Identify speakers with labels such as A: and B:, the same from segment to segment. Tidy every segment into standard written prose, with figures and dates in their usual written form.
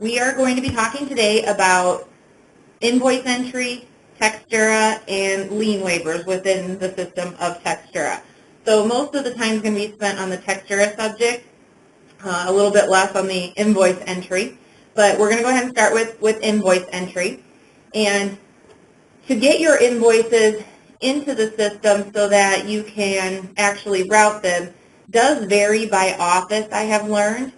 A: We are going to be talking today about invoice entry, Textura, and lien waivers within the system of Textura. So most of the time is going to be spent on the Textura subject, a little bit less on the invoice entry. But we're going to go ahead and start with invoice entry. And to get your invoices into the system so that you can actually route them does vary by office, I have learned.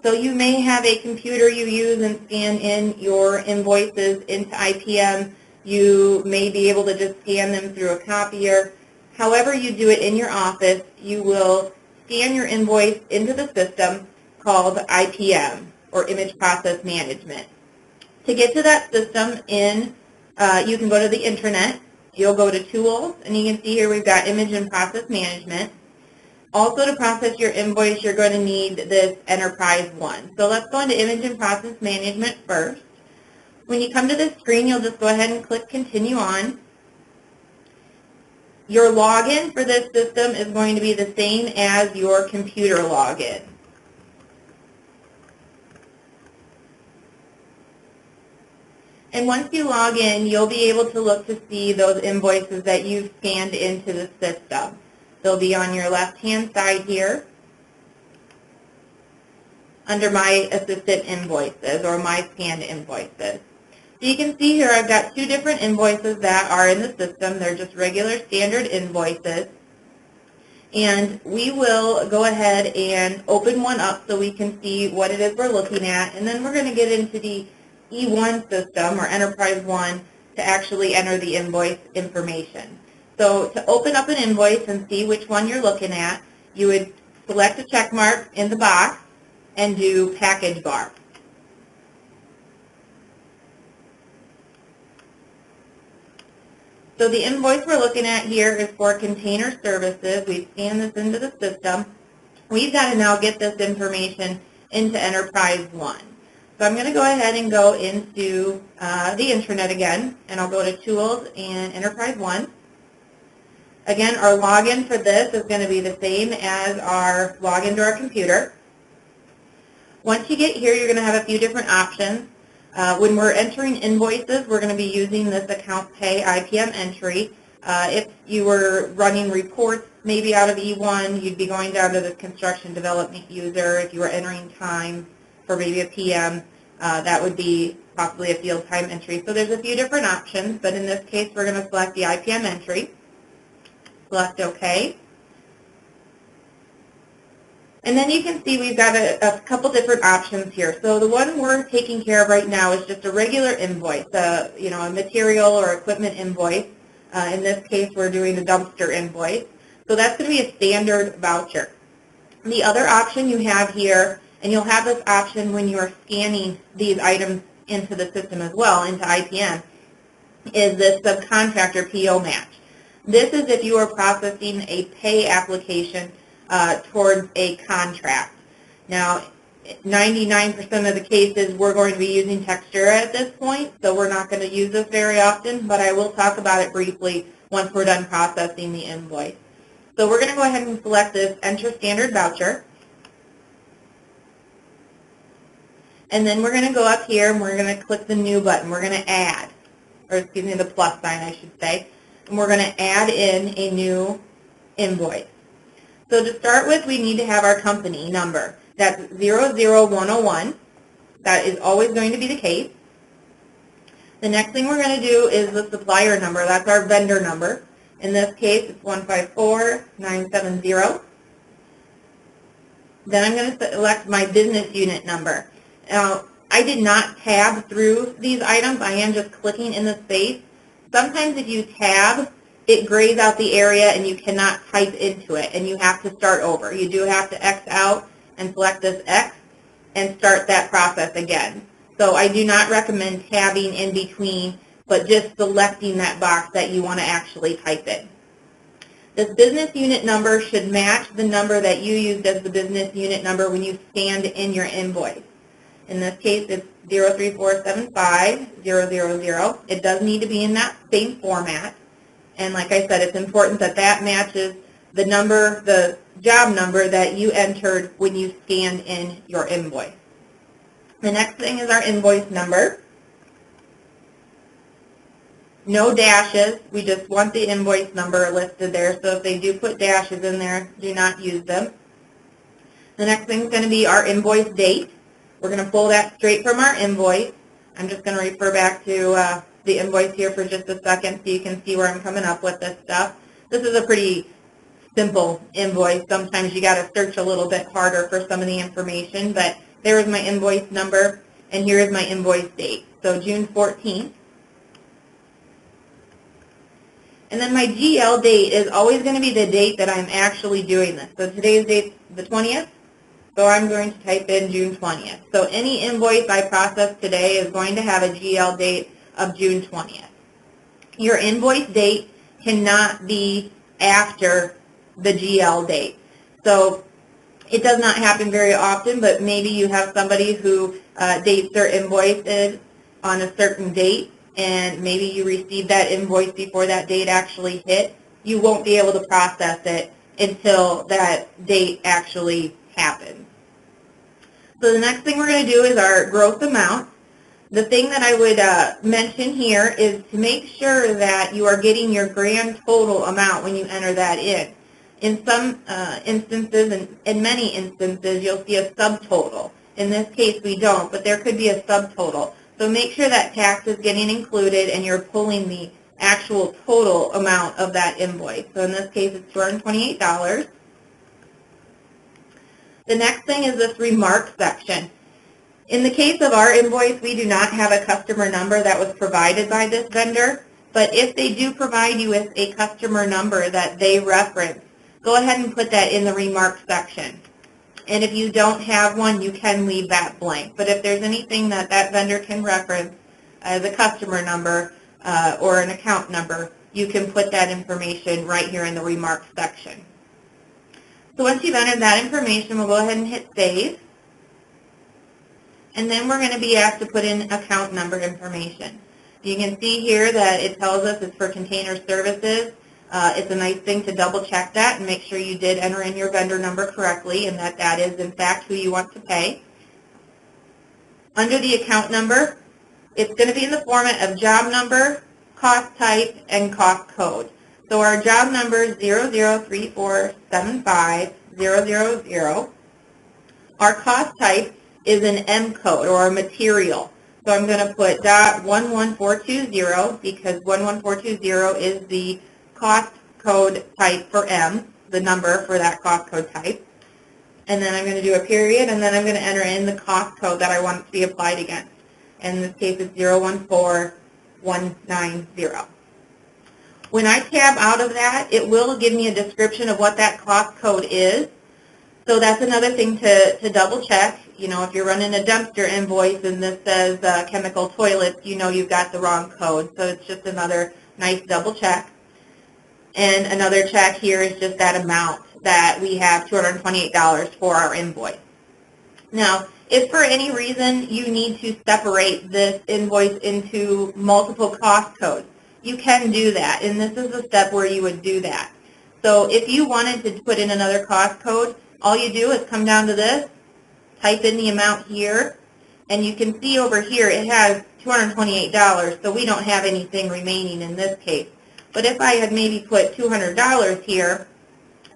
A: So you may have a computer you use and scan in your invoices into IPM. You may be able to just scan them through a copier. However you do it in your office, you will scan your invoice into the system called IPM, or Image Process Management. To get to that system you can go to the intranet. You'll go to Tools, and you can see here we've got Image and Process Management. Also, to process your invoice, you're going to need this Enterprise one. So let's go into Image and Process Management first. When you come to this screen, you'll just go ahead and click Continue On. Your login for this system is going to be the same as your computer login. And once you log in, you'll be able to look to see those invoices that you've scanned into the system. They'll be on your left-hand side here under My Assistant Invoices or My Scanned Invoices. So you can see here I've got two different invoices that are in the system. They're just regular standard invoices. And we will go ahead and open one up so we can see what it is we're looking at. And then we're going to get into the E1 system, or Enterprise 1, to actually enter the invoice information. So to open up an invoice and see which one you're looking at, you would select a check mark in the box and do Package Bar. So the invoice we're looking at here is for container services. We've scanned this into the system. We've got to now get this information into Enterprise 1. So I'm going to go ahead and go into the intranet again, and I'll go to Tools and Enterprise 1. Again, our login for this is going to be the same as our login to our computer. Once you get here, you're going to have a few different options. When we're entering invoices, we're going to be using this Account Pay IPM entry. If you were running reports maybe out of E1, you'd be going down to the Construction Development User. If you were entering time for maybe a PM, that would be possibly a field time entry. So there's a few different options, but in this case, we're going to select the IPM entry. Select OK. And then you can see we've got a couple different options here. So the one we're taking care of right now is just a regular invoice, a material or equipment invoice. In this case, we're doing a dumpster invoice. So that's going to be a standard voucher. The other option you have here, and you'll have this option when you are scanning these items into the system as well, into IPM, is this subcontractor PO match. This is if you are processing a pay application towards a contract. Now, 99% of the cases we're going to be using Textura at this point, so we're not going to use this very often, but I will talk about it briefly once we're done processing the invoice. So we're going to go ahead and select this Enter Standard Voucher. And then we're going to go up here and we're going to click the New button. We're going to add, or excuse me, the plus sign I should say. And we're going to add in a new invoice. So to start with, we need to have our company number. That's 00101. That is always going to be the case. The next thing we're going to do is the supplier number. That's our vendor number. In this case, it's 154970. Then I'm going to select my business unit number. Now, I did not tab through these items. I am just clicking in the space. Sometimes if you tab, it grays out the area and you cannot type into it, and you have to start over. You do have to X out and select this X and start that process again. So I do not recommend tabbing in between, but just selecting that box that you want to actually type in. This business unit number should match the number that you used as the business unit number when you scanned in your invoice. In this case, it's 03475-000. It does need to be in that same format. And like I said, it's important that that matches the number, the job number that you entered when you scanned in your invoice. The next thing is our invoice number. No dashes. We just want the invoice number listed there. So if they do put dashes in there, do not use them. The next thing is going to be our invoice date. We're going to pull that straight from our invoice. I'm just going to refer back to the invoice here for just a second so you can see where I'm coming up with this stuff. This is a pretty simple invoice. Sometimes you got to search a little bit harder for some of the information, but there is my invoice number, and here is my invoice date. So June 14th. And then my GL date is always going to be the date that I'm actually doing this. So today's date is the 20th, so I'm going to type in June 20th. So any invoice I process today is going to have a GL date of June 20th. Your invoice date cannot be after the GL date. So it does not happen very often, but maybe you have somebody who dates their invoices on a certain date, and maybe you received that invoice before that date actually hit. You won't be able to process it until that date actually happens. So the next thing we're going to do is our gross amount. The thing that I would mention here is to make sure that you are getting your grand total amount when you enter that in. In some instances, and in many instances, you'll see a subtotal. In this case, we don't, but there could be a subtotal. So make sure that tax is getting included and you're pulling the actual total amount of that invoice. So in this case, it's $228. The next thing is this remark section. In the case of our invoice, we do not have a customer number that was provided by this vendor, but if they do provide you with a customer number that they reference, go ahead and put that in the remark section. And if you don't have one, you can leave that blank. But if there's anything that that vendor can reference as a customer number or an account number, you can put that information right here in the remark section. So once you've entered that information, we'll go ahead and hit save. And then we're going to be asked to put in account number information. You can see here that it tells us it's for container services. It's a nice thing to double check that and make sure you did enter in your vendor number correctly and that that is in fact who you want to pay. Under the account number, it's going to be in the format of job number, cost type, and cost code. So our job number is 003475000. Our cost type is an M code or a material. So I'm going to put .11420 because 11420 is the cost code type for M, the number for that cost code type. And then I'm going to do a period, and then I'm going to enter in the cost code that I want it to be applied against. In this case, it's 014190. When I tab out of that, it will give me a description of what that cost code is. So that's another thing to double check. You know, if you're running a dumpster invoice and this says chemical toilets, you know you've got the wrong code. So it's just another nice double check. And another check here is just that amount that we have, $228 for our invoice. Now, if for any reason you need to separate this invoice into multiple cost codes, you can do that. And this is the step where you would do that. So if you wanted to put in another cost code, all you do is come down to this, type in the amount here, and you can see over here it has $228, so we don't have anything remaining in this case. But if I had maybe put $200 here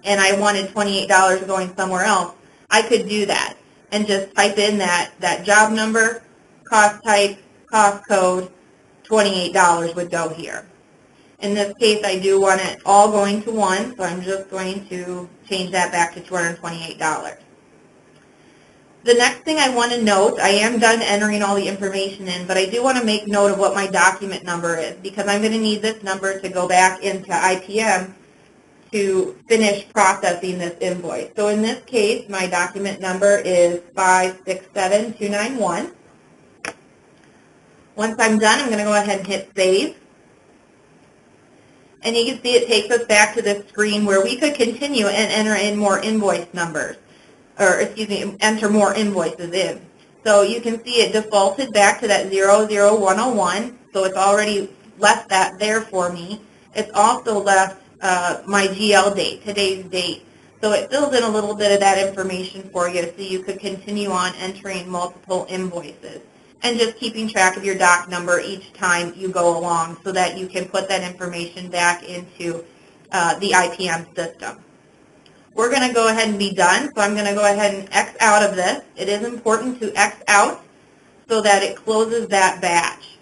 A: and I wanted $28 going somewhere else, I could do that and just type in that job number, cost type, cost code, $28 would go here. In this case, I do want it all going to one, so I'm just going to change that back to $228. The next thing I want to note, I am done entering all the information in, but I do want to make note of what my document number is because I'm going to need this number to go back into IPM to finish processing this invoice. So in this case, my document number is 567291. Once I'm done, I'm going to go ahead and hit save. And you can see it takes us back to this screen where we could continue and enter in more invoice numbers. Or excuse me, enter more invoices in. So you can see it defaulted back to that 00101, so it's already left that there for me. It's also left my GL date, today's date. So it fills in a little bit of that information for you so you could continue on entering multiple invoices and just keeping track of your doc number each time you go along so that you can put that information back into the IPM system. We're going to go ahead and be done, so I'm going to go ahead and X out of this. It is important to X out so that it closes that batch.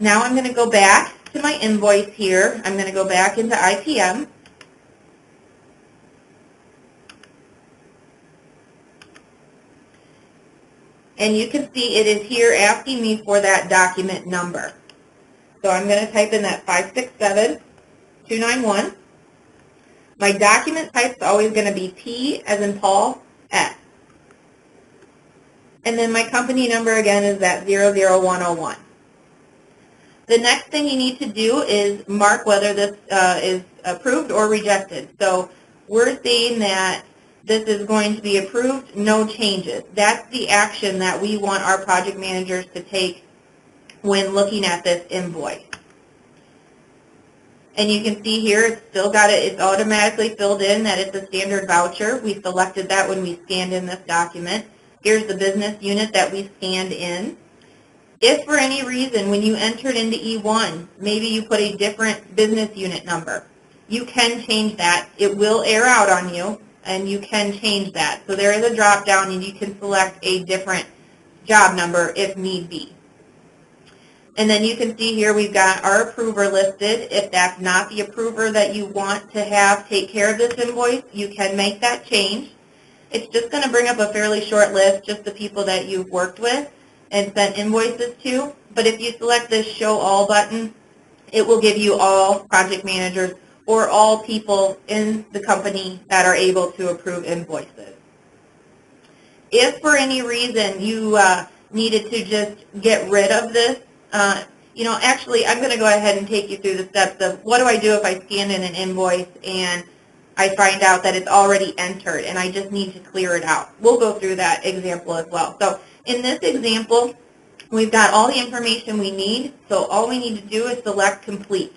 A: Now I'm going to go back to my invoice here. I'm going to go back into IPM. And you can see it is here asking me for that document number. So I'm going to type in that 567291. My document type is always going to be P as in Paul, S. And then my company number again is that 00101. The next thing you need to do is mark whether this is approved or rejected. So we're saying that this is going to be approved, no changes. That's the action that we want our project managers to take when looking at this invoice. And you can see here it's still got it, it's automatically filled in that it's a standard voucher. We selected that when we scanned in this document. Here's the business unit that we scanned in. If for any reason when you entered into E1, maybe you put a different business unit number, you can change that. It will air out on you, and you can change that. So there is a drop down, and you can select a different job number if need be. And then you can see here we've got our approver listed. If that's not the approver that you want to have take care of this invoice, you can make that change. It's just going to bring up a fairly short list, just the people that you've worked with and sent invoices to. But if you select this Show All button, it will give you all project managers or all people in the company that are able to approve invoices. If for any reason you needed to just get rid of this, actually I'm going to go ahead and take you through the steps of what do I do if I scan in an invoice and I find out that it's already entered and I just need to clear it out. We'll go through that example as well. So in this example, we've got all the information we need, so all we need to do is select complete.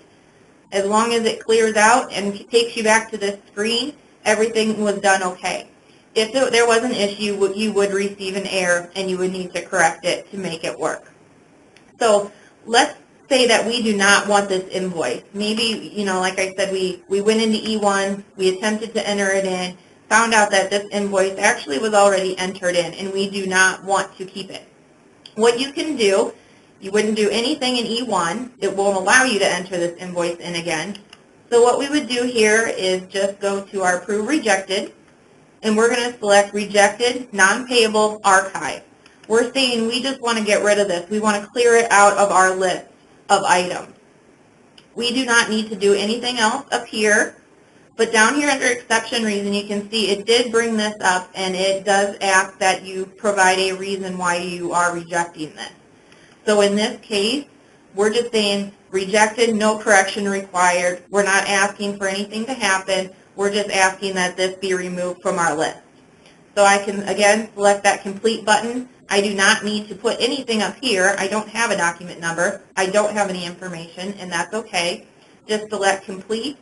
A: As long as it clears out and takes you back to this screen, everything was done okay. If there was an issue, you would receive an error and you would need to correct it to make it work. So let's say that we do not want this invoice. Maybe, like I said, we went into E1, we attempted to enter it in, found out that this invoice actually was already entered in, and we do not want to keep it. What you can do, you wouldn't do anything in E1. It won't allow you to enter this invoice in again. So what we would do here is just go to our Approve Rejected, and we're going to select Rejected, Non-Payable, Archive. We're saying we just want to get rid of this. We want to clear it out of our list of items. We do not need to do anything else up here. But down here under exception reason, you can see it did bring this up, and it does ask that you provide a reason why you are rejecting this. So in this case, we're just saying rejected, no correction required. We're not asking for anything to happen. We're just asking that this be removed from our list. So I can, again, select that complete button. I do not need to put anything up here. I don't have a document number. I don't have any information, and that's okay. Just select complete.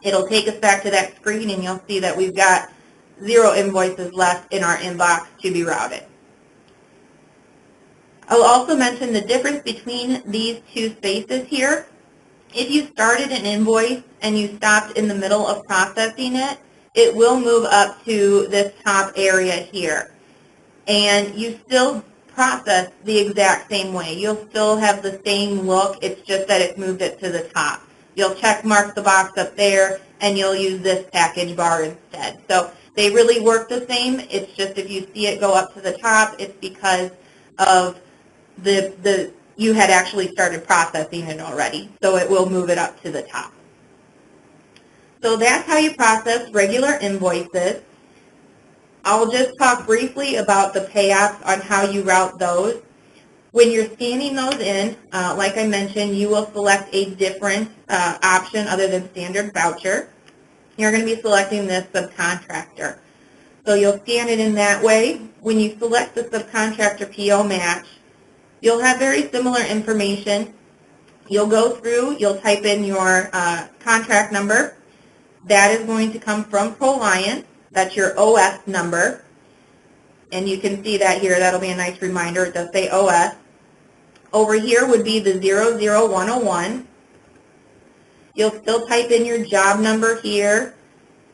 A: It'll take us back to that screen, and you'll see that we've got 0 invoices left in our inbox to be routed. I'll also mention the difference between these two spaces here. If you started an invoice and you stopped in the middle of processing it, it will move up to this top area here. And you still process the exact same way. You'll still have the same look, it's just that it's moved it to the top. You'll check mark the box up there, and you'll use this package bar instead. So they really work the same. It's just if you see it go up to the top, it's because of you had actually started processing it already. So it will move it up to the top. So that's how you process regular invoices. I'll just talk briefly about the payouts on how you route those. When you're scanning those in, like I mentioned, you will select a different option other than standard voucher. You're going to be selecting this subcontractor. So you'll scan it in that way. When you select the subcontractor PO match, you'll have very similar information. You'll go through, you'll type in your contract number, That is going to come from ProLiant. That's your OS number. And you can see that here. That'll be a nice reminder. It does say OS. Over here would be the 00101. You'll still type in your job number here.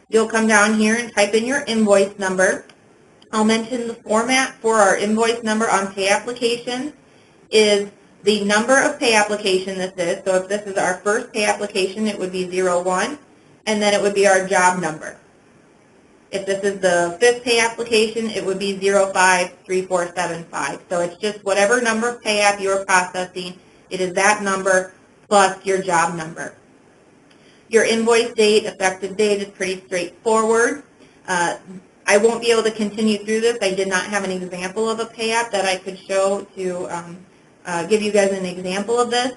A: You'll come down here and type in your invoice number. I'll mention the format for our invoice number on pay application is the number of pay application this is. So if this is our first pay application, it would be 01, and then it would be our job number. If this is the fifth pay application, it would be 053475. So it's just whatever number of pay app you're processing, it is that number plus your job number. Your invoice date, effective date is pretty straightforward. I won't be able to continue through this. I did not have an example of a pay app that I could show to give you guys an example of this.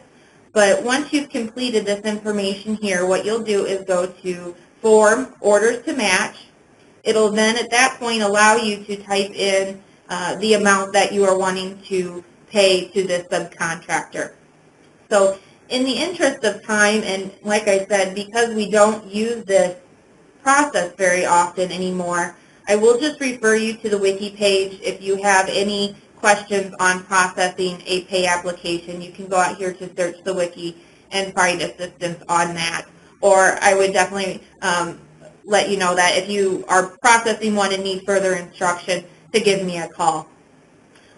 A: But once you've completed this information here, what you'll do is go to Form Orders to Match. It'll then at that point allow you to type in the amount that you are wanting to pay to this subcontractor. So in the interest of time, and like I said, because we don't use this process very often anymore, I will just refer you to the wiki page. If you have any questions on processing a pay application, you can go out here to search the wiki and find assistance on that. Or I would definitely let you know that if you are processing one and need further instruction, to give me a call.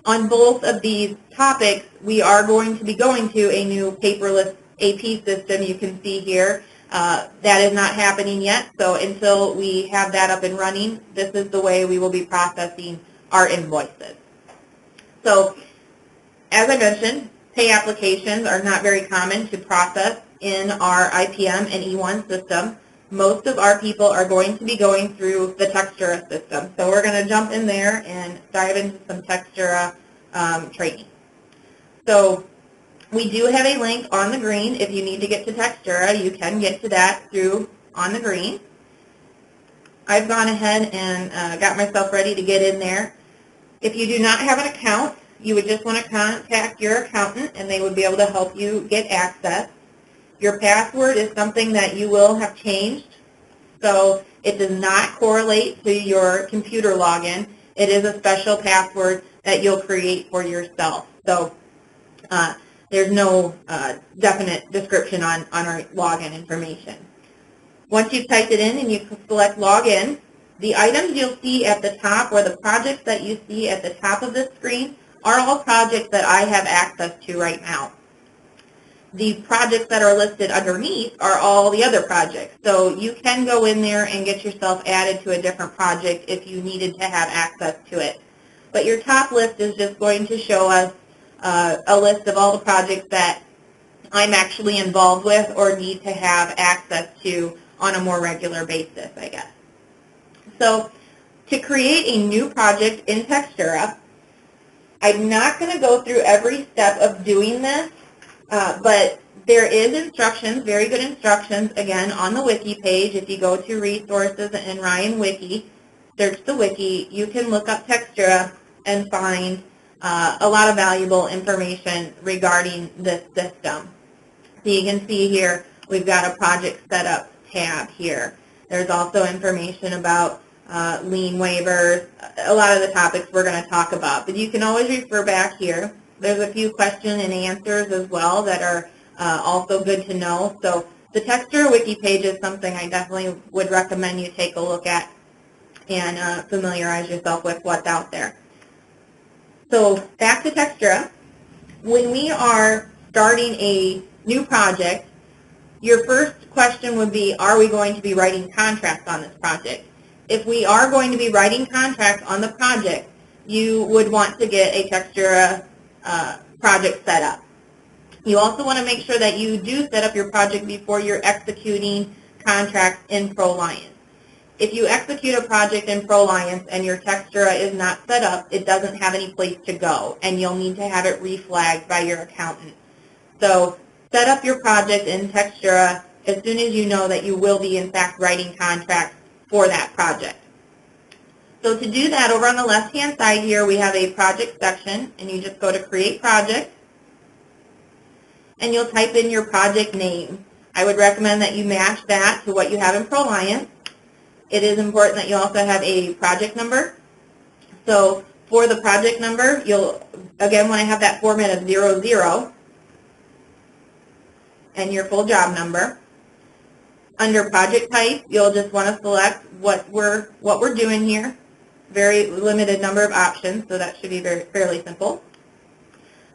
A: On both of these topics, we are going to be going to a new paperless AP system. You can see here that is not happening yet. So until we have that up and running, this is the way we will be processing our invoices. So as I mentioned, pay applications are not very common to process in our IPM and E1 system. Most of our people are going to be going through the Textura system. So we're going to jump in there and dive into some Textura training. So we do have a link on the green. If you need to get to Textura, you can get to that through on the green. I've gone ahead and got myself ready to get in there. If you do not have an account, you would just want to contact your accountant and they would be able to help you get access. Your password is something that you will have changed, so it does not correlate to your computer login. It is a special password that you'll create for yourself. So there's no definite description on our login information. Once you've typed it in and you select login, the items you'll see at the top, or the projects that you see at the top of the screen, are all projects that I have access to right now. The projects that are listed underneath are all the other projects. So you can go in there and get yourself added to a different project if you needed to have access to it. But your top list is just going to show us a list of all the projects that I'm actually involved with or need to have access to on a more regular basis, I guess. So to create a new project in Textura, I'm not going to go through every step of doing this, but there is instructions, very good instructions, again, on the wiki page. If you go to Resources and Ryan Wiki, search the wiki, you can look up Textura and find a lot of valuable information regarding this system. So you can see here, we've got a project setup tab here. There's also information about lien waivers, a lot of the topics we're going to talk about. But you can always refer back here. There's a few question and answers as well that are also good to know. So the Textura wiki page is something I definitely would recommend you take a look at and familiarize yourself with what's out there. So back to Textura. When we are starting a new project, your first question would be, are we going to be writing contracts on this project? If we are going to be writing contracts on the project, you would want to get a Textura project set up. You also want to make sure that you do set up your project before you're executing contracts in ProLiant. If you execute a project in ProLiant and your Textura is not set up, it doesn't have any place to go, and you'll need to have it reflagged by your accountant. So set up your project in Textura as soon as you know that you will be, in fact, writing contracts for that project. So to do that, over on the left-hand side here, we have a project section, and you just go to Create Project, and you'll type in your project name. I would recommend that you match that to what you have in ProLiant. It is important that you also have a project number. So for the project number, you'll again want to have that format of 00 and your full job number. Under project type, you'll just want to select what we're doing here. Very limited number of options, so that should be fairly simple.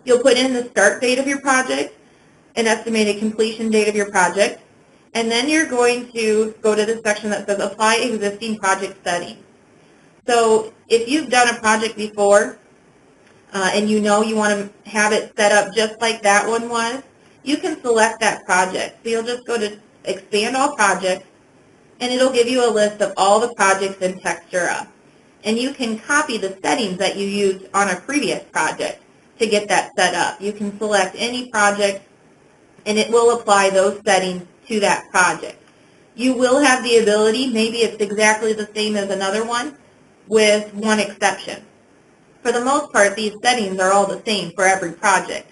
A: You'll put in the start date of your project, an estimated completion date of your project, and then you're going to go to the section that says Apply Existing Project Settings. So if you've done a project before and you know you want to have it set up just like that one was, you can select that project. So you'll just go to Expand All Projects, and it'll give you a list of all the projects in Textura. And you can copy the settings that you used on a previous project to get that set up. You can select any project, and it will apply those settings to that project. You will have the ability, maybe it's exactly the same as another one, with one exception. For the most part, these settings are all the same for every project.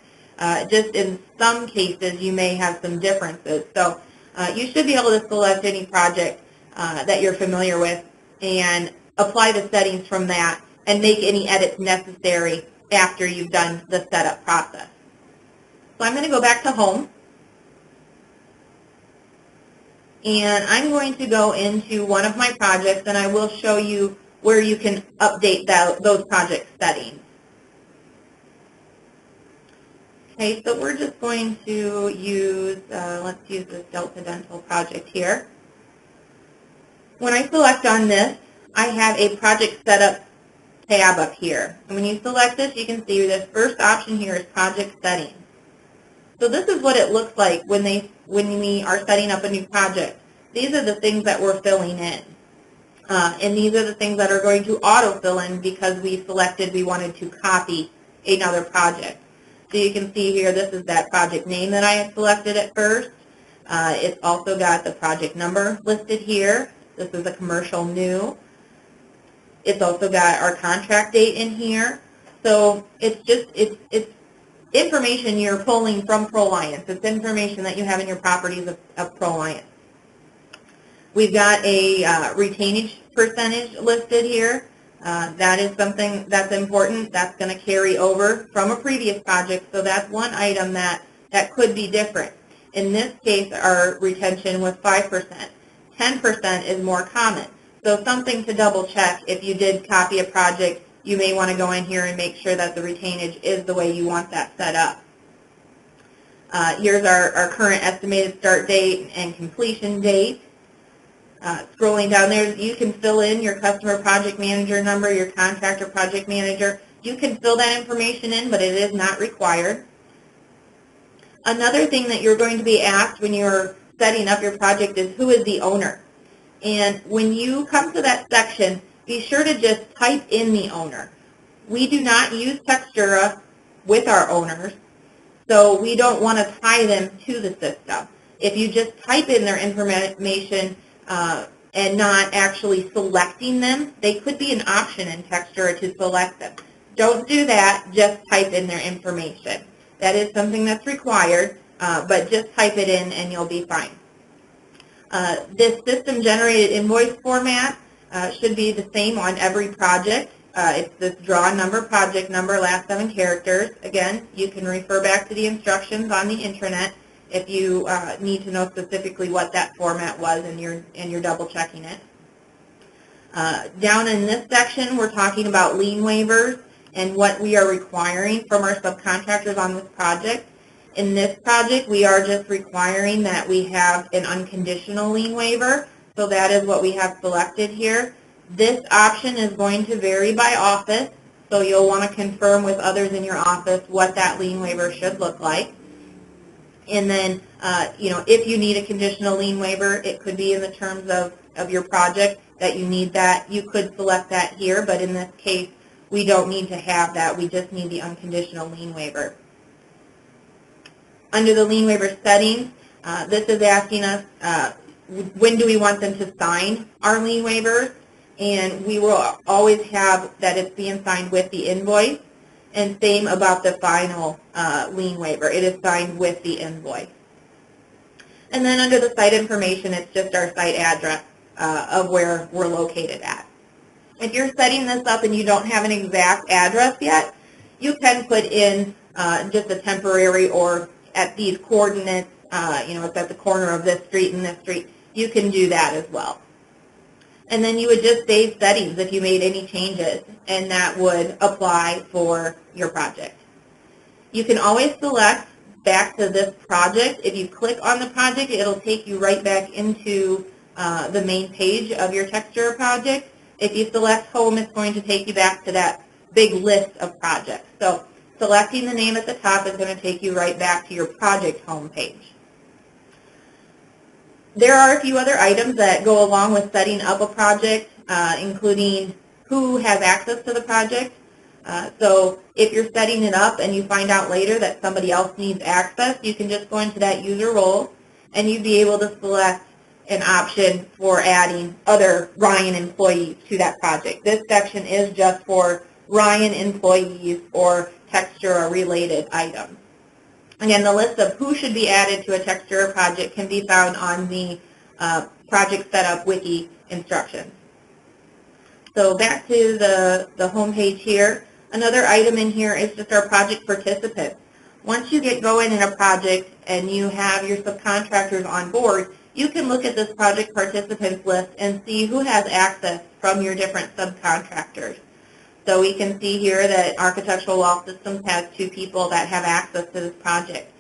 A: Just in some cases, you may have some differences. So you should be able to select any project that you're familiar with and apply the settings from that and make any edits necessary after you've done the setup process. So I'm going to go back to Home, and I'm going to go into one of my projects, and I will show you where you can update those project settings. Okay, so we're just going to use, let's use this Delta Dental project here. When I select on this, I have a project setup tab up here. And when you select this, you can see this first option here is project settings. So this is what it looks like when we are setting up a new project. These are the things that we're filling in. And these are the things that are going to auto-fill in because we selected we wanted to copy another project. So you can see here, this is that project name that I had selected at first. It's also got the project number listed here. This is a commercial new. It's also got our contract date in here. So it's information you're pulling from ProLiant. It's information that you have in your properties of ProLiant. We've got a retainage percentage listed here. That is something that's important. That's going to carry over from a previous project, so that's one item that could be different. In this case, our retention was 5%. 10% is more common. So something to double check. If you did copy a project, you may want to go in here and make sure that the retainage is the way you want that set up. Here's our current estimated start date and completion date. Scrolling down there, you can fill in your customer project manager number, your contractor project manager. You can fill that information in, but it is not required. Another thing that you're going to be asked when you're setting up your project is who is the owner. And when you come to that section, be sure to just type in the owner. We do not use Textura with our owners, so we don't want to tie them to the system. If you just type in their information and not actually selecting them, they could be an option in Textura to select them. Don't do that, just type in their information. That is something that's required, but just type it in and you'll be fine. This system-generated invoice format should be the same on every project. It's this draw number, project number, last 7 characters. Again, you can refer back to the instructions on the intranet if you need to know specifically what that format was and you're double-checking it. Down in this section, we're talking about lien waivers and what we are requiring from our subcontractors on this project. In this project, we are just requiring that we have an unconditional lien waiver, so that is what we have selected here. This option is going to vary by office, so you'll want to confirm with others in your office what that lien waiver should look like. And then, if you need a conditional lien waiver, it could be in the terms of your project that you need that. You could select that here, but in this case, we don't need to have that. We just need the unconditional lien waiver. Under the lien waiver settings, this is asking us when do we want them to sign our lien waivers, and we will always have that it's being signed with the invoice, and same about the final lien waiver. It is signed with the invoice. And then under the site information, it's just our site address of where we're located at. If you're setting this up and you don't have an exact address yet, you can put in just a temporary or at these coordinates, it's at the corner of this street and this street. You can do that as well. And then you would just save settings if you made any changes, and that would apply for your project. You can always select back to this project. If you click on the project, it'll take you right back into the main page of your Textura project. If you select home, it's going to take you back to that big list of projects. So selecting the name at the top is going to take you right back to your project home page. There are a few other items that go along with setting up a project, including who has access to the project. So if you're setting it up and you find out later that somebody else needs access, you can just go into that user role and you'd be able to select an option for adding other Ryan employees to that project. This section is just for Ryan employees or Textura related items. Again, the list of who should be added to a Textura project can be found on the project setup wiki instructions. So back to the home page here. Another item in here is just our project participants. Once you get going in a project and you have your subcontractors on board, you can look at this project participants list and see who has access from your different subcontractors. So we can see here that Architectural Wall Systems has 2 people that have access to this project.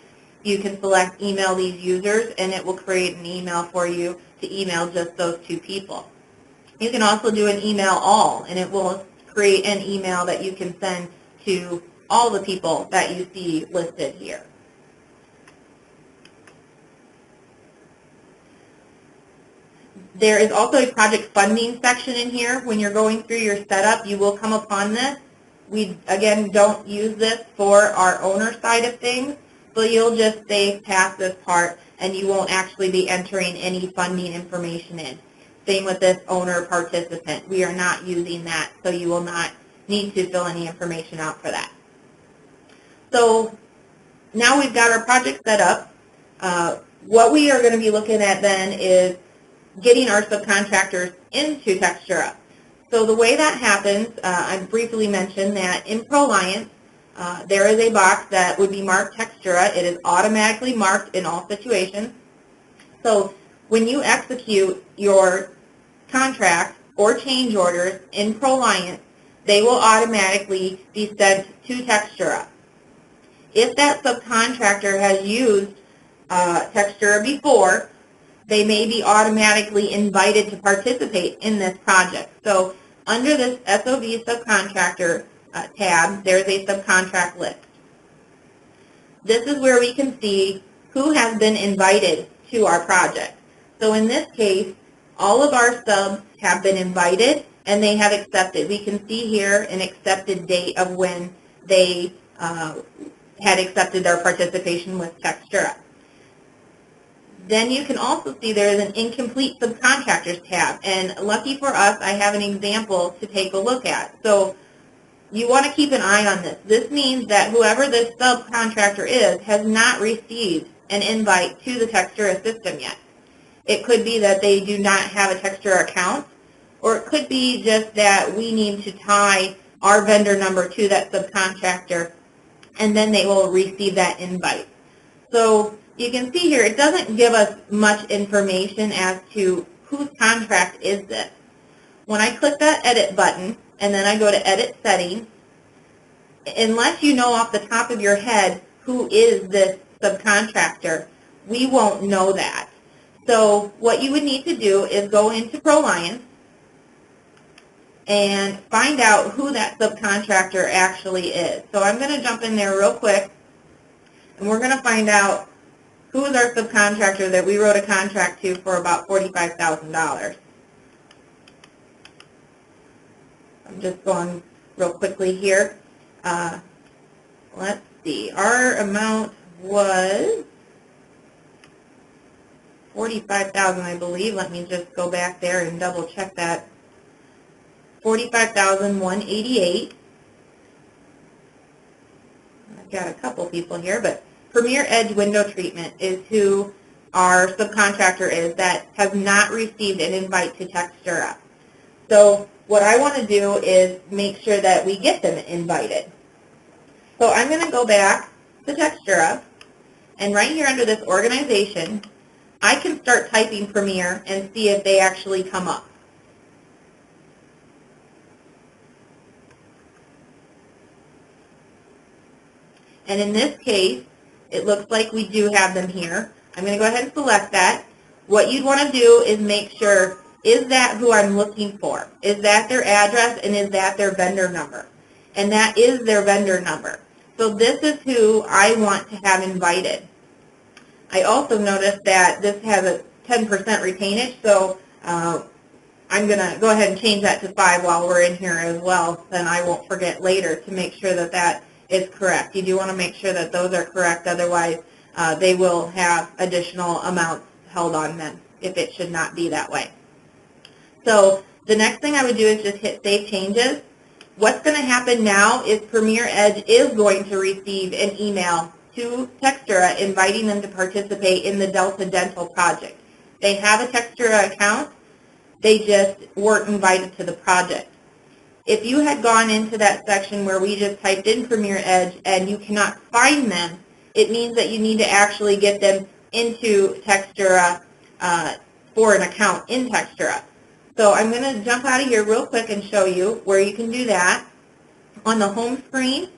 A: You can select email these users and it will create an email for you to email just those 2 people. You can also do an email all and it will create an email that you can send to all the people that you see listed here. There is also a project funding section in here. When you're going through your setup, you will come upon this. We, again, don't use this for our owner side of things, so you'll just save past this part and you won't actually be entering any funding information in. Same with this owner participant. We are not using that, so you will not need to fill any information out for that. So now we've got our project set up. What we are going to be looking at then is getting our subcontractors into Textura. So the way that happens, I briefly mentioned that in ProLiant, there is a box that would be marked Textura. It is automatically marked in all situations. So when you execute your contract or change orders in ProLiant, they will automatically be sent to Textura. If that subcontractor has used Textura before, they may be automatically invited to participate in this project. So under this SOV subcontractor tab, there's a subcontract list. This is where we can see who has been invited to our project. So in this case, all of our subs have been invited and they have accepted. We can see here an accepted date of when they had accepted their participation with Textura. Then you can also see there is an incomplete subcontractors tab, and lucky for us, I have an example to take a look at. So you want to keep an eye on this. This means that whoever this subcontractor is has not received an invite to the Textura system yet. It could be that they do not have a Textura account, or it could be just that we need to tie our vendor number to that subcontractor, and then they will receive that invite. So you can see here, it doesn't give us much information as to whose contract is this. When I click that edit button, and then I go to edit settings, unless you know off the top of your head who is this subcontractor, we won't know that. So what you would need to do is go into ProLiant and find out who that subcontractor actually is. So I'm going to jump in there real quick, and we're going to find out who is our subcontractor that we wrote a contract to for about $45,000. I'm just going real quickly here. Let's see. Our amount was $45,000, I believe. Let me just go back there and double check that. $45,188. I've got a couple people here, but Premier Edge Window Treatment is who our subcontractor is that has not received an invite to Textura. So what I want to do is make sure that we get them invited. So I'm going to go back to Textura, and right here under this organization, I can start typing Premier and see if they actually come up. And in this case, it looks like we do have them here. I'm going to go ahead and select that. What you'd want to do is make sure, is that who I'm looking for? Is that their address, and is that their vendor number? And that is their vendor number. So this is who I want to have invited. I also noticed that this has a 10% retainage, so I'm going to go ahead and change that to 5 while we're in here as well, then I won't forget later to make sure that that is correct. You do want to make sure that those are correct, otherwise they will have additional amounts held on them if it should not be that way. So the next thing I would do is just hit Save Changes. What's going to happen now is Premier Edge is going to receive an email to Textura inviting them to participate in the Delta Dental project. They have a Textura account, they just weren't invited to the project. If you had gone into that section where we just typed in Premier Edge and you cannot find them, it means that you need to actually get them into Textura for an account in Textura. So I'm going to jump out of here real quick and show you where you can do that. On the home screen,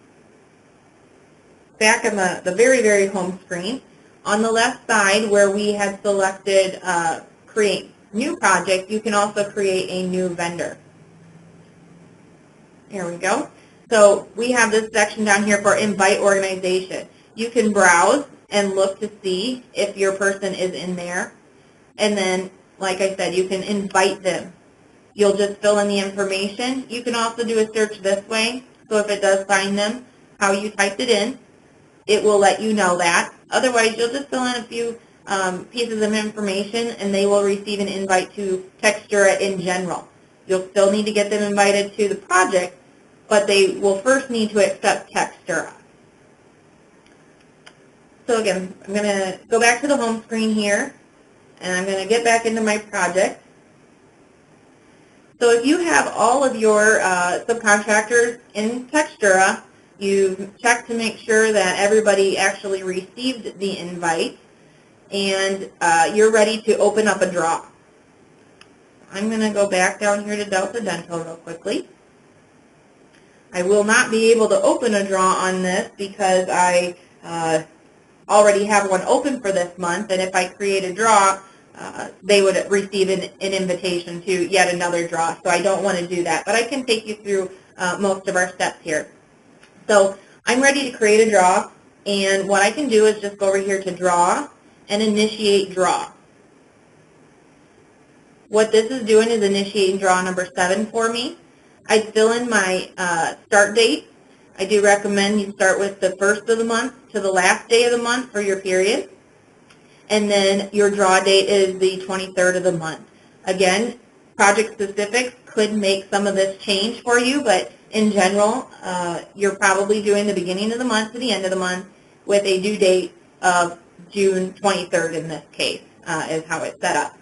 A: back on the very, very home screen, on the left side where we had selected Create New Project, you can also create a new vendor. Here we go. So we have this section down here for Invite Organization. You can browse and look to see if your person is in there. And then, like I said, you can invite them. You'll just fill in the information. You can also do a search this way. So if it does find them, how you typed it in, it will let you know that. Otherwise, you'll just fill in a few pieces of information, and they will receive an invite to Textura in general. You'll still need to get them invited to the project, but they will first need to accept Textura. So again, I'm going to go back to the home screen here, and I'm going to get back into my project. So if you have all of your subcontractors in Textura, you check to make sure that everybody actually received the invite, and you're ready to open up a draw. I'm going to go back down here to Delta Dental real quickly. I will not be able to open a draw on this because I already have one open for this month, and if I create a draw, they would receive an invitation to yet another draw. So I don't want to do that, but I can take you through most of our steps here. So I'm ready to create a draw, and what I can do is just go over here to Draw and Initiate Draw. What this is doing is initiating draw number 7 for me. I'd fill in my start date. I do recommend you start with the first of the month to the last day of the month for your period. And then your draw date is the 23rd of the month. Again, project specifics could make some of this change for you, but in general, you're probably doing the beginning of the month to the end of the month with a due date of June 23rd in this case, is how it's set up.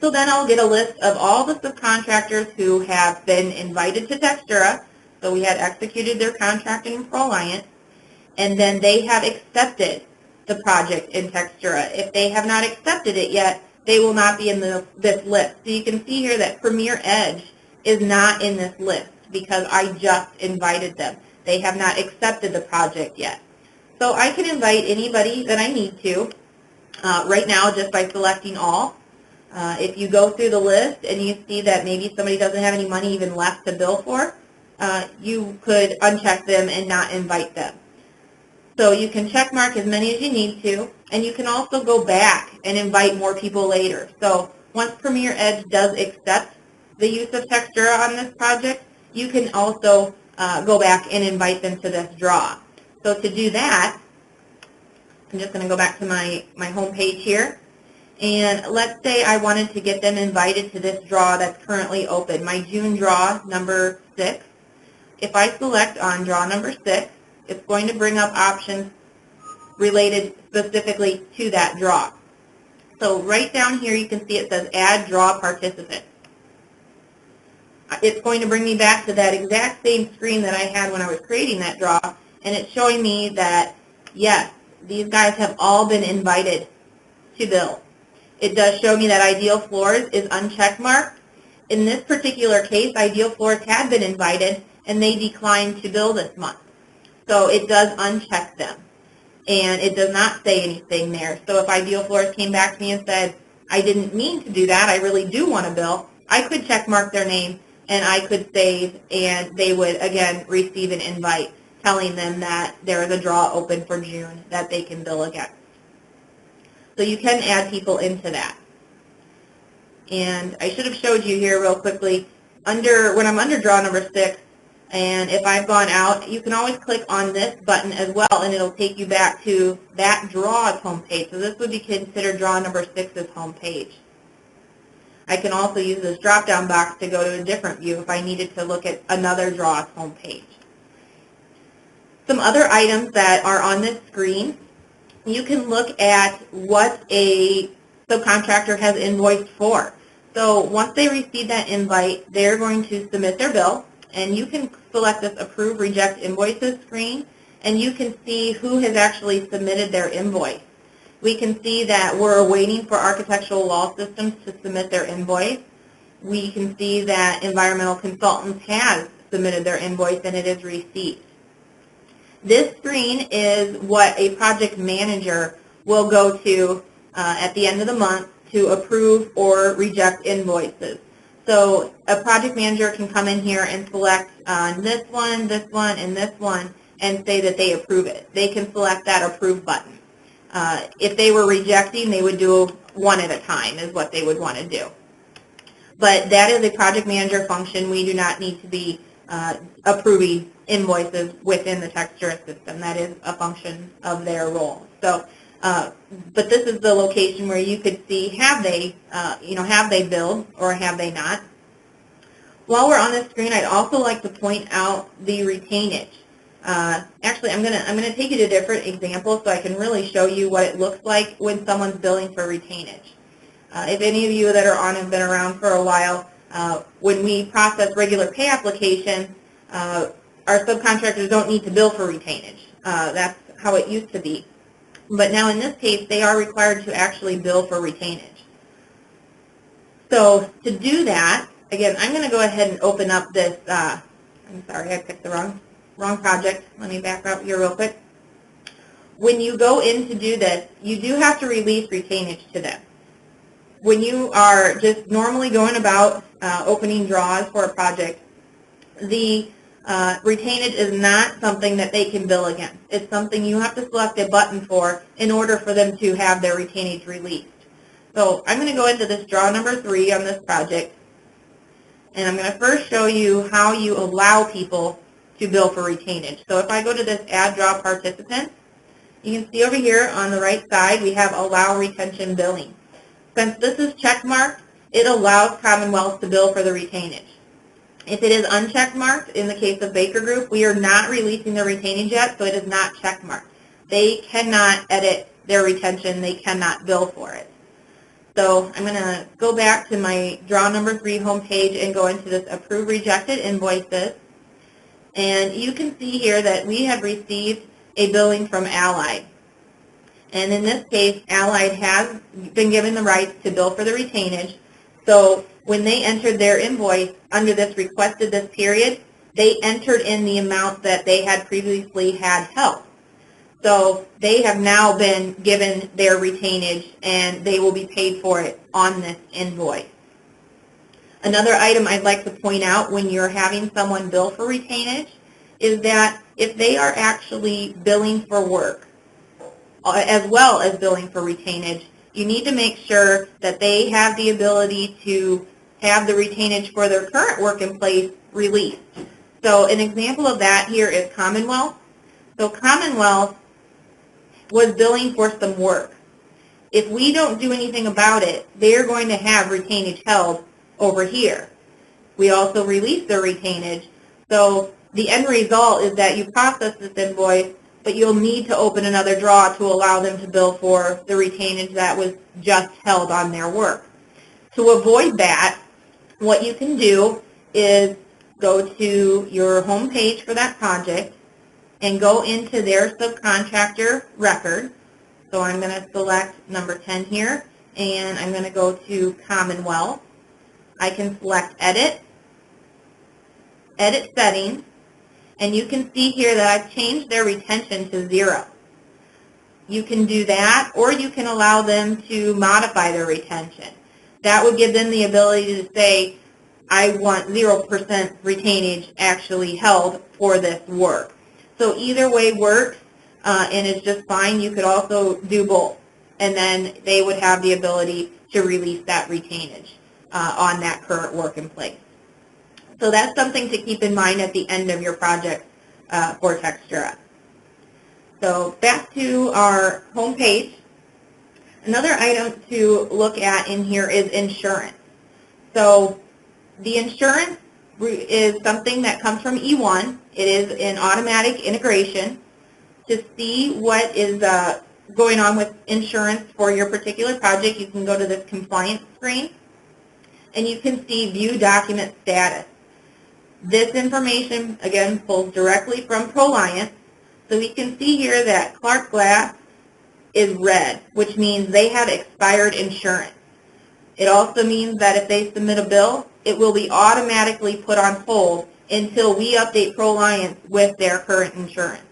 A: So then I'll get a list of all the subcontractors who have been invited to Textura. So we had executed their contract in Proliant, and then they have accepted the project in Textura. If they have not accepted it yet, they will not be in this list. So you can see here that Premier Edge is not in this list because I just invited them. They have not accepted the project yet. So I can invite anybody that I need to right now just by selecting all. If you go through the list and you see that maybe somebody doesn't have any money even left to bill for, you could uncheck them and not invite them. So you can check mark as many as you need to, and you can also go back and invite more people later. So once Premier Edge does accept the use of Textura on this project, you can also go back and invite them to this draw. So to do that, I'm just going to go back to my home page here. And let's say I wanted to get them invited to this draw that's currently open, my June draw number 6. If I select on draw number 6, it's going to bring up options related specifically to that draw. So right down here you can see it says Add Draw Participant. It's going to bring me back to that exact same screen that I had when I was creating that draw, and it's showing me that, yes, these guys have all been invited to bill. It does show me that Ideal Floors is uncheck marked. In this particular case, Ideal Floors had been invited, and they declined to bill this month. So it does uncheck them, and it does not say anything there. So if Ideal Floors came back to me and said, I didn't mean to do that, I really do want to bill, I could check mark their name, and I could save, and they would, again, receive an invite telling them that there is a draw open for June that they can bill again. So you can add people into that. And I should have showed you here real quickly, when I'm under draw number 6, and if I've gone out, you can always click on this button as well, and it'll take you back to that draw's homepage. So this would be considered draw number 6's homepage. I can also use this drop-down box to go to a different view if I needed to look at another draw's homepage. Some other items that are on this screen, you can look at what a subcontractor has invoiced for. So once they receive that invite, they're going to submit their bill, and you can select this Approve Reject Invoices screen, and you can see who has actually submitted their invoice. We can see that we're waiting for Architectural Wall Systems to submit their invoice. We can see that Environmental Consultants has submitted their invoice and it is received. This screen is what a project manager will go to at the end of the month to approve or reject invoices. So a project manager can come in here and select this one, and this one, and say that they approve it. They can select that Approve button. If they were rejecting, they would do one at a time is what they would want to do. But that is a project manager function. We do not need to be approving invoices within the Textura system. That is a function of their role. So, but this is the location where you could see have they billed or have they not. While we're on this screen, I'd also like to point out the retainage. Actually, I'm gonna take you to a different example so I can really show you what it looks like when someone's billing for retainage. If any of you that are on have been around for a while, when we process regular pay applications, our subcontractors don't need to bill for retainage. That's how it used to be. But now in this case, they are required to actually bill for retainage. So to do that, again, I'm going to go ahead and open up this. I'm sorry, I picked the wrong project. Let me back up here real quick. When you go in to do this, you do have to release retainage to them. When you are just normally going about opening draws for a project, the retainage is not something that they can bill against. It's something you have to select a button for in order for them to have their retainage released. So I'm going to go into this draw number 3 on this project, and I'm going to first show you how you allow people to bill for retainage. So if I go to this Add Draw Participant, you can see over here on the right side we have Allow Retention Billing. Since this is checkmarked, it allows Commonwealth to bill for the retainage. If it is uncheckmarked, in the case of Baker Group, we are not releasing the retainage yet, so it is not checkmarked. They cannot edit their retention. They cannot bill for it. So I'm going to go back to my draw number 3 homepage and go into this Approve Rejected Invoices. And you can see here that we have received a billing from Allied. And in this case, Allied has been given the rights to bill for the retainage. So when they entered their invoice under this requested this period, they entered in the amount that they had previously had held. So they have now been given their retainage, and they will be paid for it on this invoice. Another item I'd like to point out when you're having someone bill for retainage is that if they are actually billing for work as well as billing for retainage, you need to make sure that they have the ability to have the retainage for their current work in place released. So an example of that here is Commonwealth. So Commonwealth was billing for some work. If we don't do anything about it, they're going to have retainage held over here. We also release their retainage. So the end result is that you process this invoice, but you'll need to open another draw to allow them to bill for the retainage that was just held on their work. To avoid that, what you can do is go to your home page for that project and go into their subcontractor record. So I'm going to select number 10 here, and I'm going to go to Commonwealth. I can select Edit, Edit Settings, and you can see here that I've changed their retention to 0. You can do that, or you can allow them to modify their retention. That would give them the ability to say, I want 0% retainage actually held for this work. So either way works, and it's just fine. You could also do both, and then they would have the ability to release that retainage on that current work in place. So that's something to keep in mind at the end of your project for Textura. So back to our home page. Another item to look at in here is insurance. So the insurance is something that comes from E1. It is an automatic integration. To see what is going on with insurance for your particular project, you can go to this compliance screen, and you can see View Document Status. This information, again, pulls directly from ProLiant. So we can see here that Clark Glass is red, which means they have expired insurance. It also means that if they submit a bill, it will be automatically put on hold until we update ProLiant with their current insurance.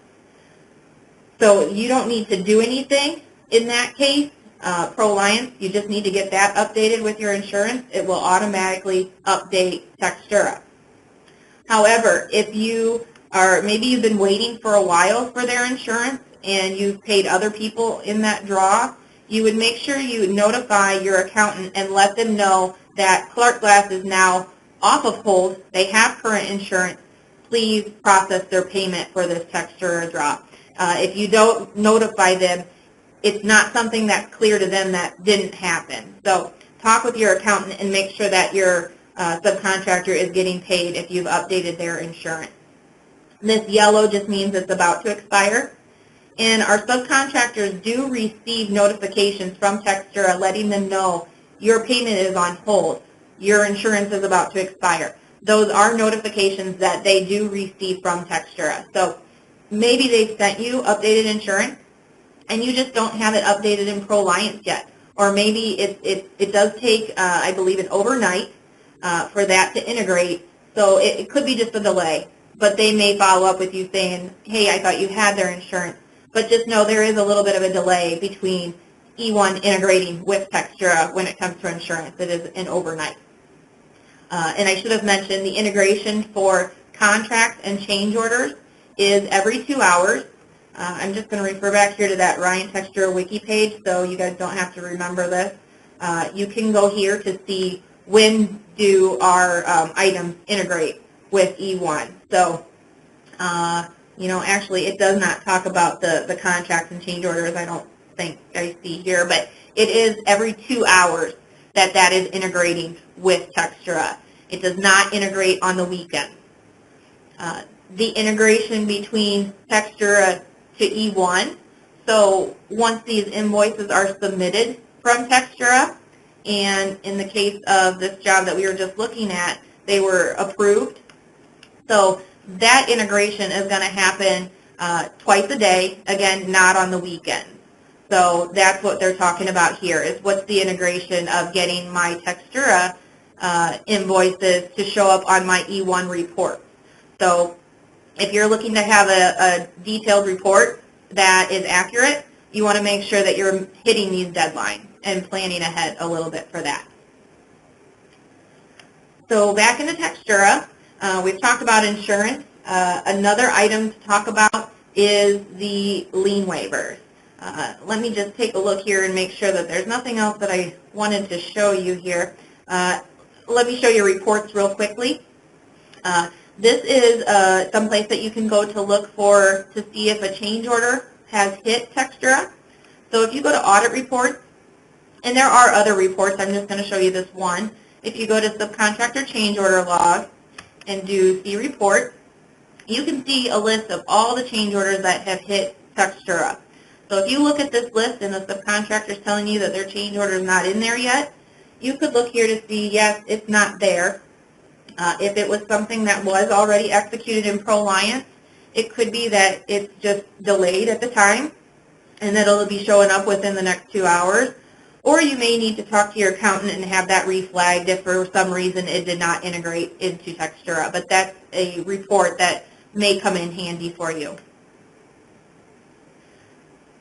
A: So you don't need to do anything in that case. ProLiant, you just need to get that updated with your insurance. It will automatically update Textura. However, if you are, maybe you've been waiting for a while for their insurance and you've paid other people in that draw, you would make sure you notify your accountant and let them know that Clark Glass is now off of hold. They have current insurance. Please process their payment for this Textura draw. If you don't notify them, it's not something that's clear to them that didn't happen. So talk with your accountant and make sure that your subcontractor is getting paid if you've updated their insurance. This yellow just means it's about to expire. And our subcontractors do receive notifications from Textura letting them know your payment is on hold, your insurance is about to expire. Those are notifications that they do receive from Textura. So maybe they've sent you updated insurance and you just don't have it updated in ProLiant yet. Or maybe it does take, I believe, an overnight for that to integrate. So it could be just a delay. But they may follow up with you saying, hey, I thought you had their insurance. But just know there is a little bit of a delay between E1 integrating with Textura when it comes to insurance. It is an overnight. And I should have mentioned the integration for contracts and change orders is every 2 hours. I'm just going to refer back here to that Ryan Textura wiki page so you guys don't have to remember this. You can go here to see when do our items integrate with E1. So, you know, actually it does not talk about the contracts and change orders, I don't think I see here, but it is every 2 hours that is integrating with Textura. It does not integrate on the weekend. The integration between Textura to E1, so once these invoices are submitted from Textura, and in the case of this job that we were just looking at, they were approved. So that integration is going to happen twice a day, again, not on the weekends. So that's what they're talking about here, is what's the integration of getting my Textura invoices to show up on my E1 report. So if you're looking to have a detailed report that is accurate, you want to make sure that you're hitting these deadlines and planning ahead a little bit for that. So back into Textura, we've talked about insurance. Another item to talk about is the lien waivers. Let me just take a look here and make sure that there's nothing else that I wanted to show you here. Let me show you reports real quickly. This is someplace that you can go to look for to see if a change order has hit Textura. So if you go to audit reports, and there are other reports, I'm just going to show you this one. If you go to subcontractor change order log and do see report, you can see a list of all the change orders that have hit Textura. So if you look at this list and the subcontractor is telling you that their change order is not in there yet, you could look here to see, yes, it's not there. If it was something that was already executed in ProLiant, it could be that it's just delayed at the time and that it'll be showing up within the next 2 hours. Or you may need to talk to your accountant and have that reflagged if for some reason it did not integrate into Textura. But that's a report that may come in handy for you.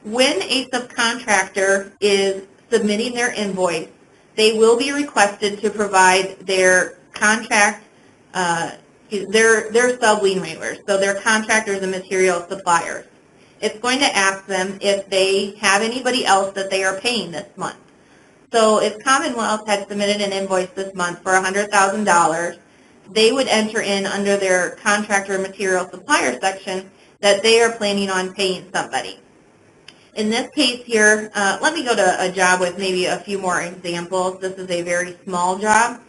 A: When a subcontractor is submitting their invoice, they will be requested to provide their contract, their sub-lien waivers, so their contractors and material suppliers. It's going to ask them if they have anybody else that they are paying this month. So if Commonwealth had submitted an invoice this month for $100,000, they would enter in under their contractor and material supplier section that they are planning on paying somebody. In this case here, let me go to a job with maybe a few more examples. This is a very small job.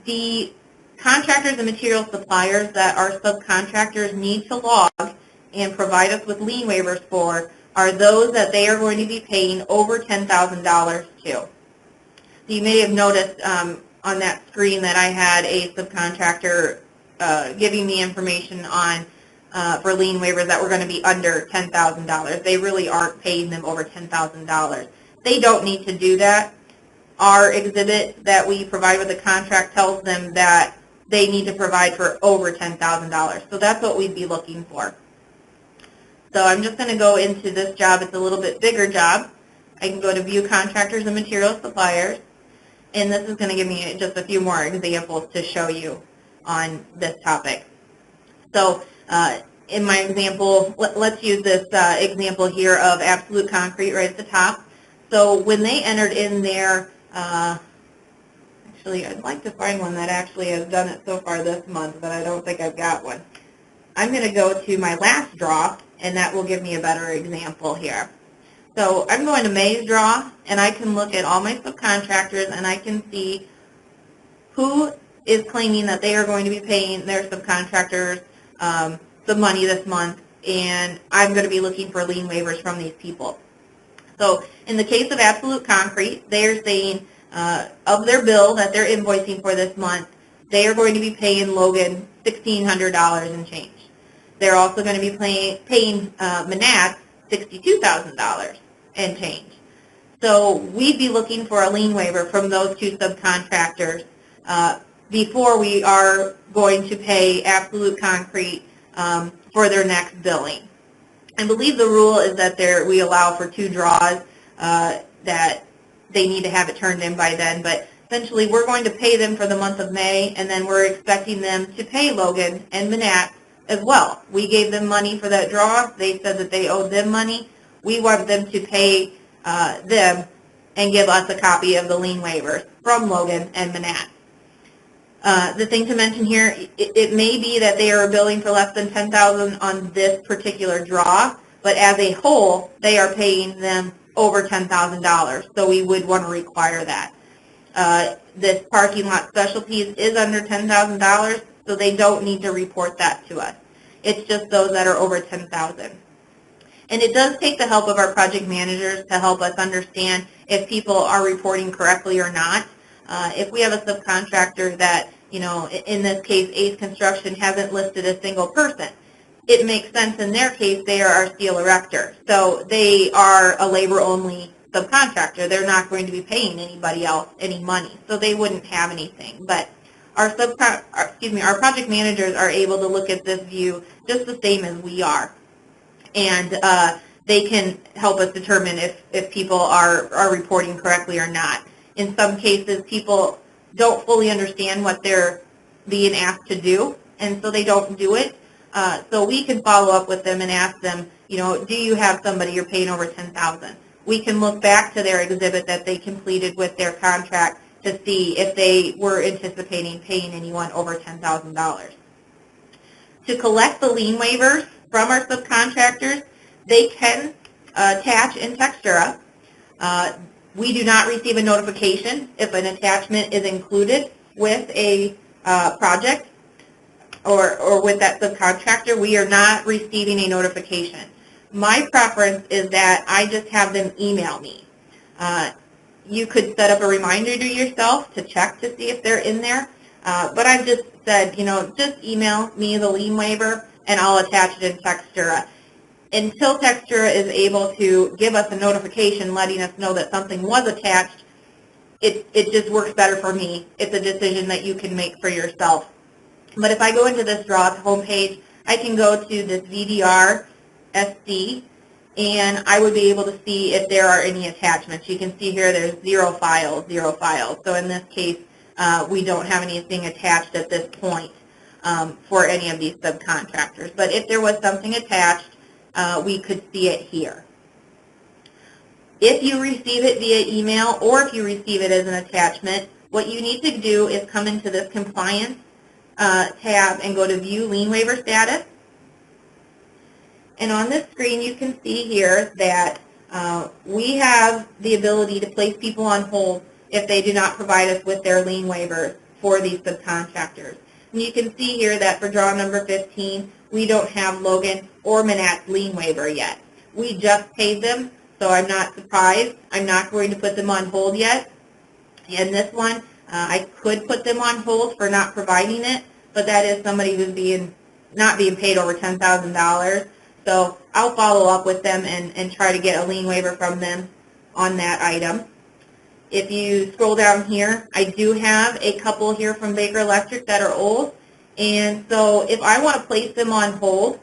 A: The contractors and material suppliers that our subcontractors need to log and provide us with lien waivers for are those that they are going to be paying over $10,000 to. So you may have noticed on that screen that I had a subcontractor giving me information on for lien waivers that were going to be under $10,000. They really aren't paying them over $10,000. They don't need to do that. Our exhibit that we provide with the contract tells them that they need to provide for over $10,000. So that's what we'd be looking for. So I'm just going to go into this job. It's a little bit bigger job. I can go to View Contractors and Material Suppliers, and this is going to give me just a few more examples to show you on this topic. So in my example, let's use this example here of Absolute Concrete right at the top. So when they entered in their, actually I'd like to find one that actually has done it so far this month, but I don't think I've got one. I'm going to go to my last draw, and that will give me a better example here. So I'm going to May's draw, and I can look at all my subcontractors, and I can see who is claiming that they are going to be paying their subcontractors some money this month, and I'm going to be looking for lien waivers from these people. So in the case of Absolute Concrete, they are saying of their bill that they're invoicing for this month, they are going to be paying Logan $1,600 and change. They're also going to be paying Manat $62,000 and change. So we'd be looking for a lien waiver from those two subcontractors before we are going to pay Absolute Concrete for their next billing. I believe the rule is that we allow for 2 draws that they need to have it turned in by then, but essentially we're going to pay them for the month of May, and then we're expecting them to pay Logan and Manat as well. We gave them money for that draw. They said that they owed them money. We want them to pay them and give us a copy of the lien waivers from Logan and Manat. The thing to mention here, it may be that they are billing for less than $10,000 on this particular draw, but as a whole, they are paying them over $10,000, so we would want to require that. This parking lot specialties is under $10,000, so they don't need to report that to us. It's just those that are over $10,000. And it does take the help of our project managers to help us understand if people are reporting correctly or not. If we have a subcontractor that, in this case, Ace Construction hasn't listed a single person, it makes sense in their case they are our steel erector. So they are a labor-only subcontractor. They're not going to be paying anybody else any money, so they wouldn't have anything. But our project managers are able to look at this view just the same as we are, and they can help us determine if people are reporting correctly or not. In some cases, people don't fully understand what they're being asked to do, and so they don't do it. So we can follow up with them and ask them, do you have somebody you're paying over $10,000? We can look back to their exhibit that they completed with their contract to see if they were anticipating paying anyone over $10,000. To collect the lien waivers from our subcontractors, they can attach in Textura. We do not receive a notification if an attachment is included with a project or with that subcontractor. We are not receiving a notification. My preference is that I just have them email me. You could set up a reminder to yourself to check to see if they're in there, but I've just said, just email me the lien waiver and I'll attach it in Textura. Until Textura is able to give us a notification letting us know that something was attached, it just works better for me. It's a decision that you can make for yourself. But if I go into this draw homepage, I can go to this VDR SD, and I would be able to see if there are any attachments. You can see here there's 0 files, 0 files. So in this case, we don't have anything attached at this point for any of these subcontractors. But if there was something attached, we could see it here. If you receive it via email or if you receive it as an attachment, what you need to do is come into this compliance tab and go to View Lien Waiver Status. And on this screen, you can see here that we have the ability to place people on hold if they do not provide us with their lien waivers for these subcontractors. And you can see here that for draw number 15, we don't have Logan or Manat's lien waiver yet. We just paid them, so I'm not surprised. I'm not going to put them on hold yet. And this one, I could put them on hold for not providing it, but that is somebody who's not being paid over $10,000. So I'll follow up with them and try to get a lien waiver from them on that item. If you scroll down here, I do have a couple here from Baker Electric that are old. And so if I want to place them on hold,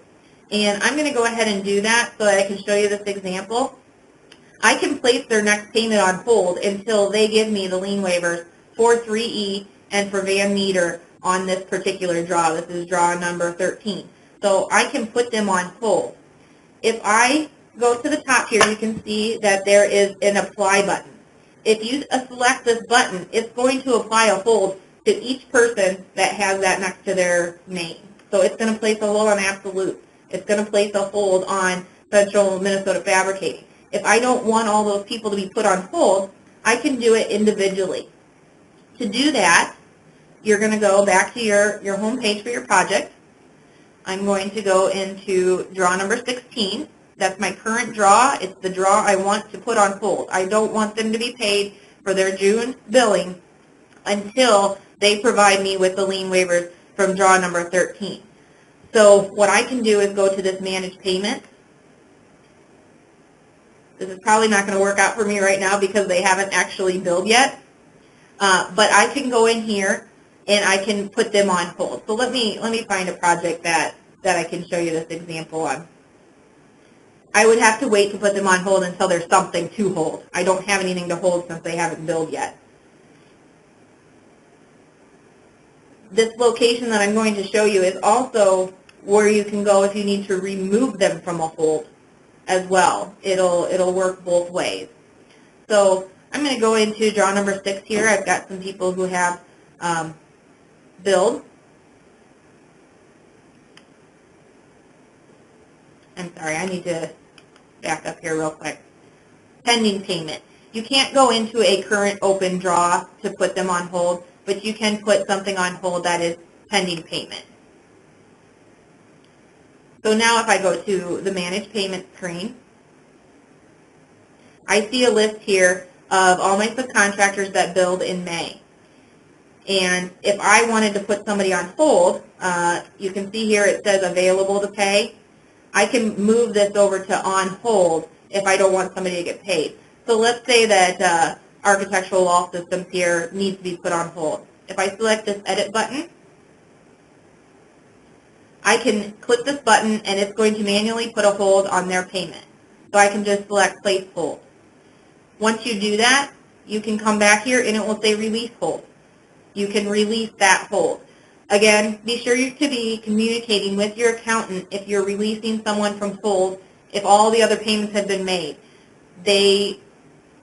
A: and I'm going to go ahead and do that so that I can show you this example, I can place their next payment on hold until they give me the lien waivers for 3E and for Van Meter on this particular draw. This is draw number 13. So I can put them on hold. If I go to the top here, you can see that there is an apply button. If you select this button, it's going to apply a hold to each person that has that next to their name. So it's going to place a hold on Absolute. It's going to place a hold on Central Minnesota Fabricating. If I don't want all those people to be put on hold, I can do it individually. To do that, you're going to go back to your home page for your project. I'm going to go into draw number 16. That's my current draw. It's the draw I want to put on hold. I don't want them to be paid for their June billing until they provide me with the lien waivers from draw number 13. So what I can do is go to this Manage Payment. This is probably not going to work out for me right now because they haven't actually billed yet. But I can go in here and I can put them on hold. So let me find a project that I can show you this example on. I would have to wait to put them on hold until there's something to hold. I don't have anything to hold since they haven't billed yet. This location that I'm going to show you is also where you can go if you need to remove them from a hold as well. It'll work both ways. So I'm going to go into draw number 6 here. I've got some people who have billed. I'm sorry, I need to back up here real quick. Pending payment. You can't go into a current open draw to put them on hold, but you can put something on hold that is pending payment. So now if I go to the Manage Payment screen, I see a list here of all my subcontractors that billed in May. And if I wanted to put somebody on hold, you can see here it says available to pay. I can move this over to on hold if I don't want somebody to get paid. So let's say that Architectural Wall Systems here needs to be put on hold. If I select this edit button, I can click this button and it's going to manually put a hold on their payment. So I can just select place hold. Once you do that, you can come back here and it will say release hold. You can release that hold. Again, be sure to be communicating with your accountant if you're releasing someone from hold, if all the other payments have been made. They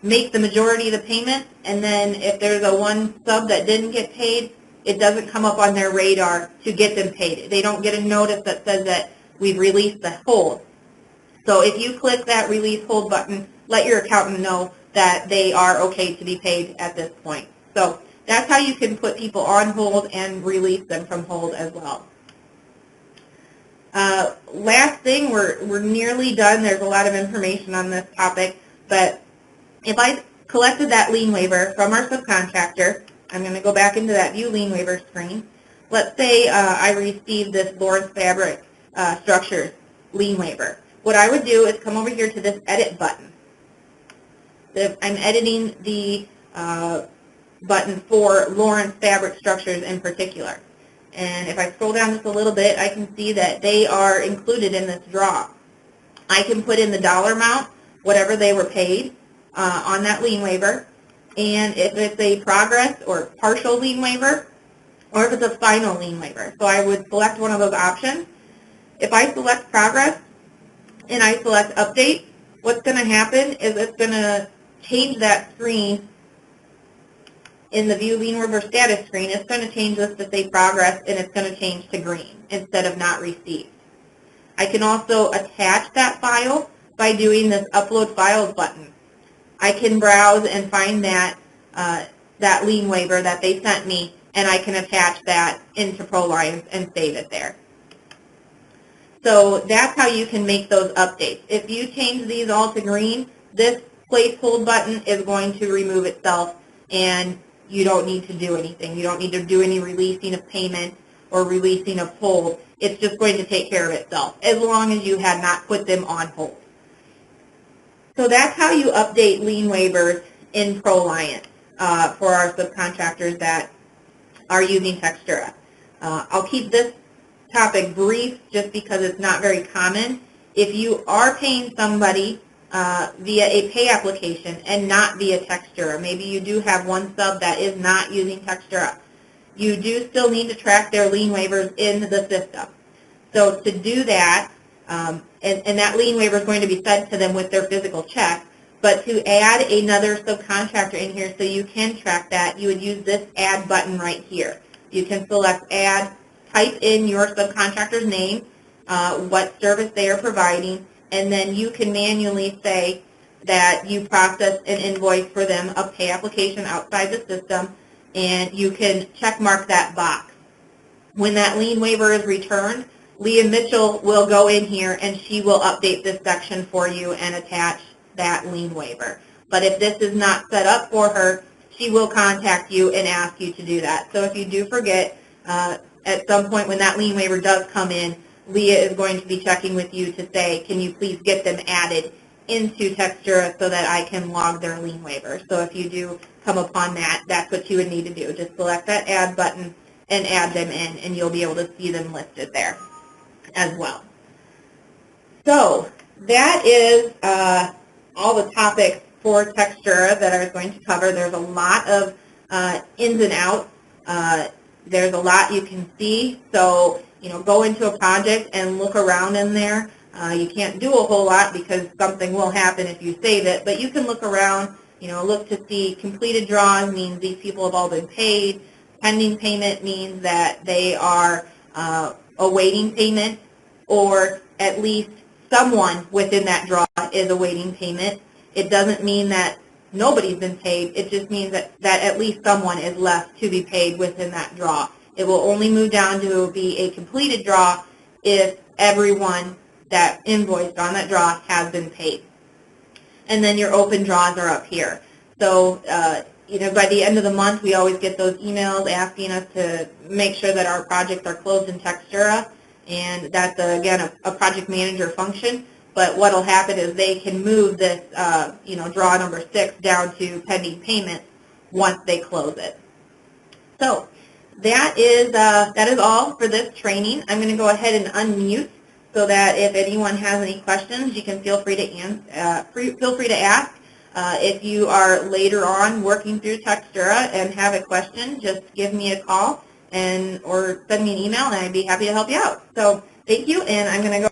A: make the majority of the payment, and then if there's a one sub that didn't get paid, it doesn't come up on their radar to get them paid. They don't get a notice that says that we've released the hold. So if you click that release hold button, let your accountant know that they are okay to be paid at this point. So that's how you can put people on hold and release them from hold as well. Last thing, we're nearly done. There's a lot of information on this topic, but if I collected that lien waiver from our subcontractor, I'm going to go back into that View Lien Waiver screen. Let's say I received this Lawrence Fabric Structures lien waiver. What I would do is come over here to this Edit button. I'm editing the button for Lawrence Fabric Structures in particular. And if I scroll down just a little bit, I can see that they are included in this draw. I can put in the dollar amount, whatever they were paid on that lien waiver, and if it's a progress or partial lien waiver, or if it's a final lien waiver. So I would select one of those options. If I select progress and I select update, what's going to happen is it's going to change that screen in the View Lien Waiver status screen. It's going to change this to say progress, and it's going to change to green instead of not received. I can also attach that file by doing this Upload Files button. I can browse and find that lien waiver that they sent me, and I can attach that into ProLiant and save it there. So that's how you can make those updates. If you change these all to green, this Place Hold button is going to remove itself, and you don't need to do anything. You don't need to do any releasing of payment or releasing of hold. It's just going to take care of itself, as long as you had not put them on hold. So that's how you update lien waivers in ProLiant for our subcontractors that are using Textura. I'll keep this topic brief just because it's not very common. If you are paying somebody via a pay application and not via Textura, maybe you do have one sub that is not using Textura, you do still need to track their lien waivers in the system. So to do that, and that lien waiver is going to be sent to them with their physical check, but to add another subcontractor in here so you can track that, you would use this Add button right here. You can select Add, type in your subcontractor's name, what service they are providing, and then you can manually say that you process an invoice for them, a pay application outside the system, and you can check mark that box. When that lien waiver is returned, Leah Mitchell will go in here and she will update this section for you and attach that lien waiver. But if this is not set up for her, she will contact you and ask you to do that. So if you do forget, at some point when that lien waiver does come in, Leah is going to be checking with you to say, can you please get them added into Textura so that I can log their lien waiver. So if you do come upon that, that's what you would need to do. Just select that Add button and add them in, and you'll be able to see them listed there as well. So that is all the topics for Textura that I was going to cover. There's a lot of ins and outs. There's a lot you can see. So, go into a project and look around in there. You can't do a whole lot because something will happen if you save it, but you can look around, look to see completed draws means these people have all been paid. Pending payment means that they are awaiting payment, or at least someone within that draw is awaiting payment. It doesn't mean that nobody's been paid. It just means that at least someone is left to be paid within that draw. It will only move down to be a completed draw if everyone that invoiced on that draw has been paid. And then your open draws are up here. So, by the end of the month, we always get those emails asking us to make sure that our projects are closed in Textura, and that's, again, a project manager function. But what will happen is they can move this, draw number 6 down to pending payment once they close it. So that is all for this training. I'm going to go ahead and unmute so that if anyone has any questions, you can feel free to ask. If you are later on working through Textura and have a question, just give me a call or send me an email, and I'd be happy to help you out. So thank you, and I'm going to go